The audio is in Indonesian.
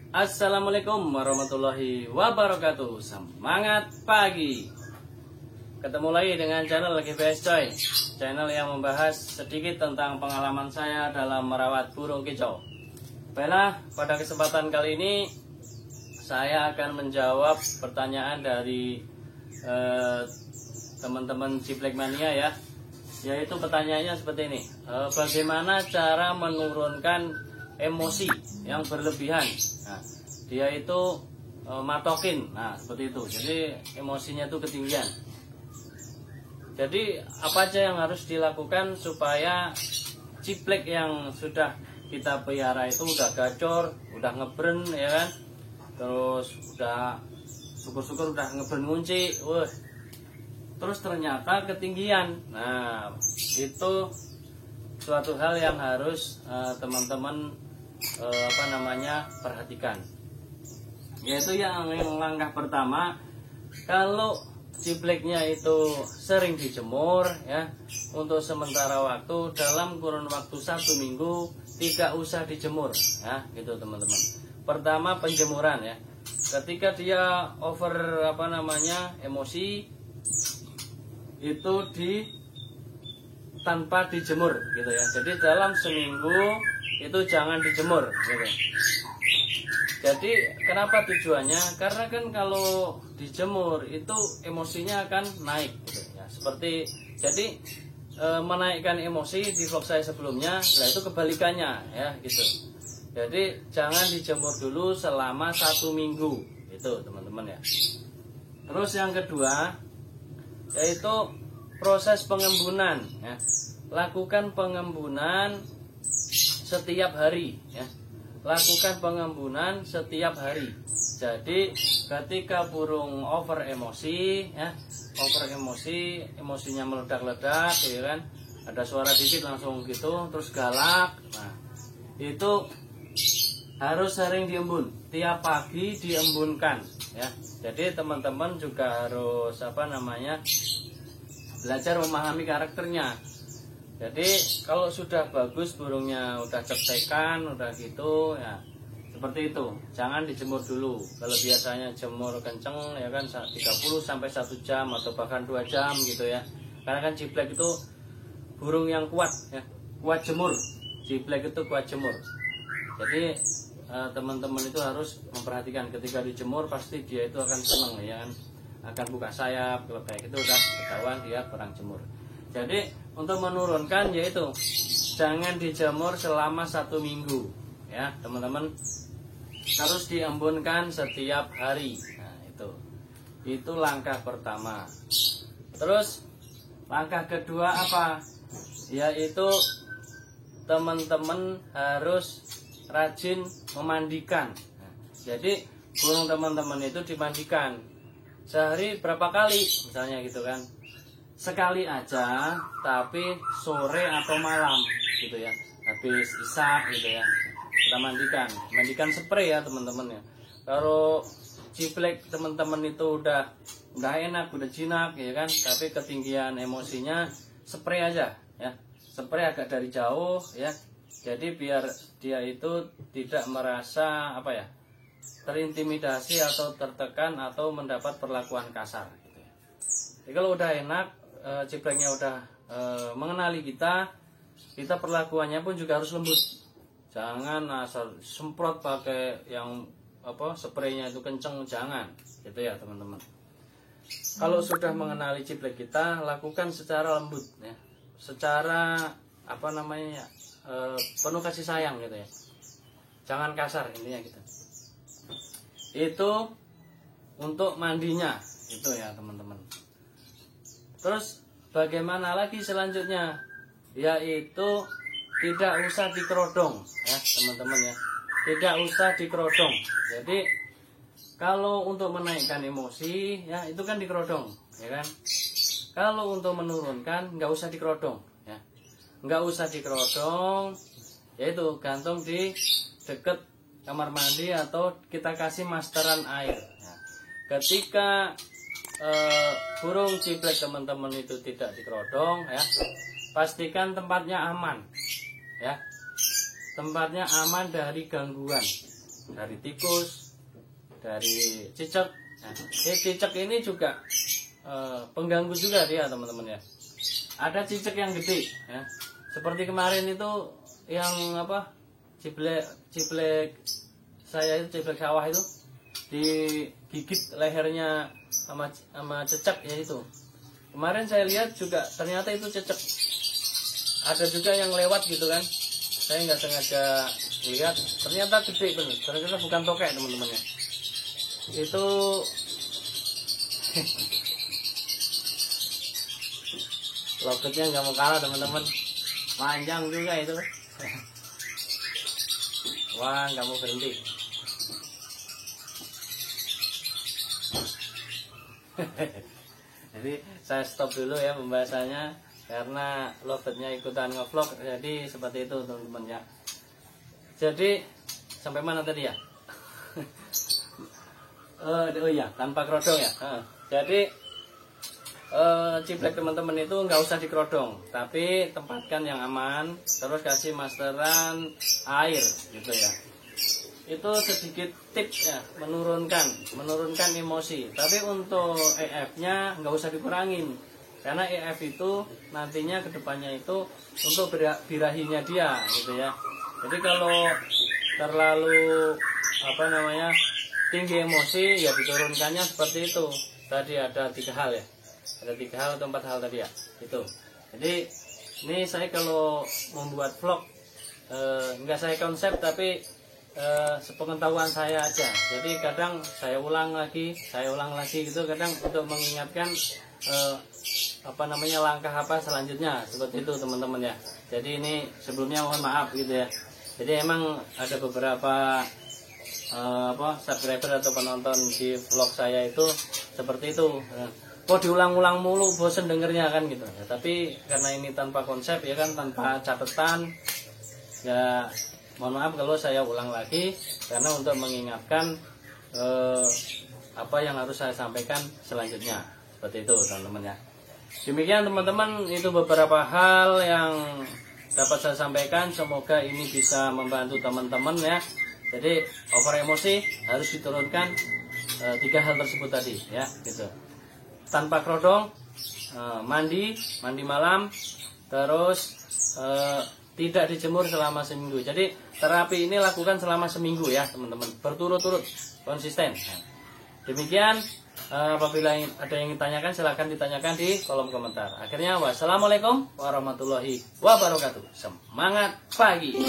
Assalamualaikum warahmatullahi wabarakatuh. Semangat pagi. Ketemu lagi dengan channel GPS Coy, channel yang membahas sedikit tentang pengalaman saya dalam merawat burung kicau. Baiklah, pada kesempatan kali ini saya akan menjawab pertanyaan dari teman-teman Ciblek Mania ya. Yaitu pertanyaannya seperti ini. Bagaimana cara menurunkan emosi yang berlebihan? Nah, dia itu matokin. Nah, seperti itu. Jadi emosinya itu ketinggian. Jadi apa aja yang harus dilakukan supaya ciblek yang sudah kita pelihara itu udah gacor, udah ngebren ya kan? Terus udah syukur-syukur udah ngebren ngunci. Terus ternyata ketinggian. Nah, itu suatu hal yang harus teman-teman perhatikan. Yaitu yang langkah pertama, kalau cibleknya itu sering dijemur ya, untuk sementara waktu dalam kurun waktu 1 minggu tidak usah dijemur ya, gitu teman-teman. Pertama penjemuran ya. Ketika dia over emosi itu tanpa dijemur gitu ya. Jadi dalam seminggu itu jangan dijemur gitu. Jadi kenapa tujuannya? Karena kan kalau dijemur itu emosinya akan naik gitu ya. Jadi menaikkan emosi di vlog saya sebelumnya, nah itu kebalikannya ya gitu. Jadi jangan dijemur dulu selama 1 minggu itu teman-teman ya. Terus yang kedua yaitu proses pengembunan ya. Lakukan pengembunan setiap hari ya. Lakukan pengembunan setiap hari. Jadi ketika burung over emosi ya, emosinya meledak-ledak ya kan, ada suara dikit langsung gitu, terus galak. Nah, itu harus sering diembun, tiap pagi diembunkan ya. Jadi teman-teman juga harus belajar memahami karakternya. Jadi kalau sudah bagus burungnya, udah ceksekan, udah gitu ya, seperti itu. Jangan dijemur dulu. Kalau biasanya jemur kenceng ya kan 30 sampai 1 jam atau bahkan 2 jam gitu ya. Karena kan ciblek itu burung yang kuat ya, kuat jemur. Ciblek itu kuat jemur. Jadi teman-teman itu harus memperhatikan ketika dijemur pasti dia itu akan seneng ya kan, akan buka sayap. Kalau kayak gitu udah ketahuan dia kurang jemur. Jadi untuk menurunkan yaitu jangan dijemur selama 1 minggu ya teman-teman, harus diembunkan setiap hari. Nah, itu langkah pertama. Terus langkah kedua apa? Yaitu teman-teman harus rajin memandikan. Nah, jadi burung teman-teman itu dimandikan sehari berapa kali misalnya gitu kan. Sekali aja, tapi sore atau malam gitu ya, habis isya gitu ya, kita mandikan spray ya teman-teman ya. Kalau ciblek teman-teman itu udah enak, udah jinak ya kan, tapi ketinggian emosinya, spray aja ya, spray agak dari jauh ya. Jadi biar dia itu tidak merasa terintimidasi atau tertekan atau mendapat perlakuan kasar gitu ya. Jadi kalau udah enak, cibleknya udah mengenali kita perlakuannya pun juga harus lembut. Jangan asal semprot pakai yang spraynya itu kenceng, jangan gitu ya teman-teman. Kalau sudah mengenali ciblek kita, lakukan secara lembut ya, secara penuh kasih sayang gitu ya, jangan kasar intinya gitu. Itu untuk mandinya itu ya teman-teman. Terus bagaimana lagi selanjutnya? Yaitu tidak usah dikerodong ya teman-teman ya. Tidak usah dikerodong. Jadi kalau untuk menaikkan emosi ya itu kan dikerodong ya kan. Kalau untuk menurunkan nggak usah dikerodong ya. Nggak usah dikerodong, yaitu gantung di deket kamar mandi atau kita kasih masteran air ya. Ketika burung ciblek teman-teman itu tidak dikerodong ya, pastikan tempatnya aman ya, tempatnya aman dari gangguan. dari tikus, dari cicak. Nah, cicak ini juga pengganggu juga dia teman-teman ya. Ada cicak yang gede ya. Seperti kemarin itu yang apa? Ciblek saya itu, ciblek sawah itu digigit lehernya sama cicak ya itu. Kemarin saya lihat juga ternyata itu cicak. Ada juga yang lewat gitu kan. Saya nggak sengaja lihat, ternyata gede bener. Ternyata bukan tokek teman-teman ya. Itu loketnya nggak mau kalah teman-teman, panjang juga itu. Wah, nggak mau berhenti. Jadi saya stop dulu ya pembahasannya karena loketnya ikutan ngevlog, jadi seperti itu teman-teman ya. Jadi sampai mana tadi ya? Oh iya, tanpa kerodong ya. Jadi ciblek teman-teman itu nggak usah dikerodong, tapi tempatkan yang aman, terus kasih masteran air gitu ya. Itu sedikit tips ya, menurunkan emosi. Tapi untuk EF-nya nggak usah dikurangin, karena EF itu nantinya kedepannya itu untuk birahinya dia gitu ya. Jadi kalau terlalu tinggi emosi ya diturunkannya seperti itu. Tadi ada 3 hal ya, ada 3 hal atau 4 hal tadi ya itu. Jadi ini saya kalau membuat vlog nggak saya konsep, tapi sepengetahuan saya aja. Jadi kadang saya ulang lagi gitu, kadang untuk mengingatkan langkah apa selanjutnya seperti itu teman-teman ya. Jadi ini sebelumnya mohon maaf gitu ya. Jadi emang ada beberapa subscriber atau penonton di vlog saya itu seperti itu. Kok diulang-ulang mulu, bosen dengernya kan gitu ya. Tapi karena ini tanpa konsep ya kan, tanpa catatan ya, mohon maaf kalau saya ulang lagi, karena untuk mengingatkan apa yang harus saya sampaikan selanjutnya. Seperti itu teman-teman ya. Demikian teman-teman, itu beberapa hal yang dapat saya sampaikan. Semoga ini bisa membantu teman-teman ya. Jadi over emosi harus diturunkan 3 hal tersebut tadi ya gitu. Tanpa kerodong, mandi malam, terus tidak dijemur selama seminggu. Jadi terapi ini lakukan selama seminggu ya teman-teman, berturut-turut, konsisten. Demikian, apabila ada yang ditanyakan silahkan ditanyakan di kolom komentar. Akhirnya wassalamualaikum warahmatullahi wabarakatuh. Semangat pagi.